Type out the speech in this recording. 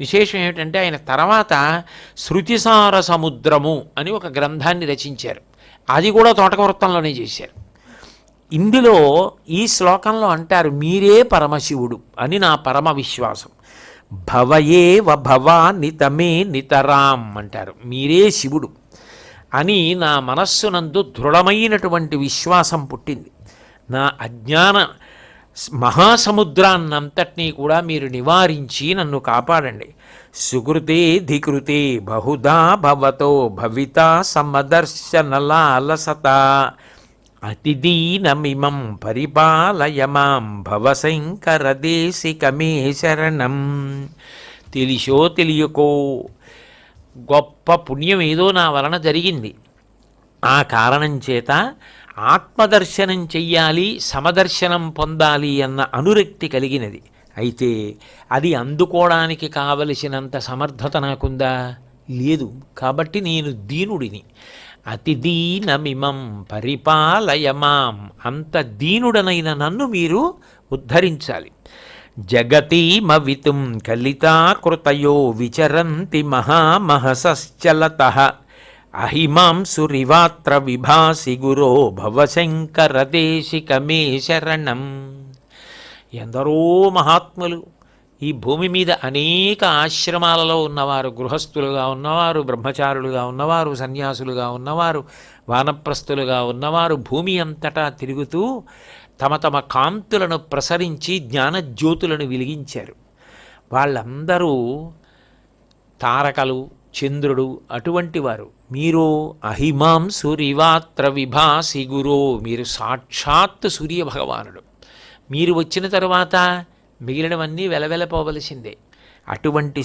విశేషం ఏమిటంటే ఆయన తర్వాత శృతిసార సముద్రము అని ఒక గ్రంథాన్ని రచించారు. అది కూడా తోటక వృత్తంలోనే చేశారు. ఇందులో ఈ శ్లోకంలో అంటారు, మీరే పరమశివుడు అని నా పరమ విశ్వాసం. భవయేవ భవానితమే నితరాం అంటారు. మీరే శివుడు అని నా మనస్సునందు దృఢమైనటువంటి విశ్వాసం పుట్టింది. నా అజ్ఞాన మహాసముద్రాన్నంతటినీ కూడా మీరు నివారించి నన్ను కాపాడండి. సుకృతే ధికృతే బహుదా భవతో భవితా సమదర్శనలాలసత అతిదీనమిమం పరిపాలయ మాం భవశంకర దేశికమే శరణం. తెలిసో తెలియకో గొప్ప పుణ్యం ఏదో నా వలన జరిగింది. ఆ కారణం చేత ఆత్మదర్శనం చెయ్యాలి, సమదర్శనం పొందాలి అన్న అనురక్తి కలిగినది. అయితే అది అందుకోవడానికి కావలసినంత సమర్థత నాకుందా? లేదు. కాబట్టి నేను దీనుడిని. అతి దీనమిమం పరిపాలయ మాం, అంత దీనుడనైన నన్ను మీరు ఉద్ధరించాలి. జగతీమవితుం కలితాకృతయో విచరంతి మహామహసశ్చలతః అహిమాంసురివాత్ర విభాసి గురో భవశంకర దేశికమే శరణం. ఎందరో మహాత్ములు ఈ భూమి మీద అనేక ఆశ్రమాలలో ఉన్నవారు, గృహస్థులుగా ఉన్నవారు, బ్రహ్మచారులుగా ఉన్నవారు, సన్యాసులుగా ఉన్నవారు, వానప్రస్థులుగా ఉన్నవారు భూమి అంతటా తిరుగుతూ తమ తమ కాంతులను ప్రసరించి జ్ఞానజ్యోతులను వెలిగించారు. వాళ్ళందరూ తారకలు, చంద్రుడు అటువంటి వారు. మీరు అహిమాం సూరివాత్ర విభాసి గురో, మీరు సాక్షాత్ సూర్యభగవానుడు. మీరు వచ్చిన తరువాత మిగిలినవన్నీ వెలవెలపోవలసిందే. అటువంటి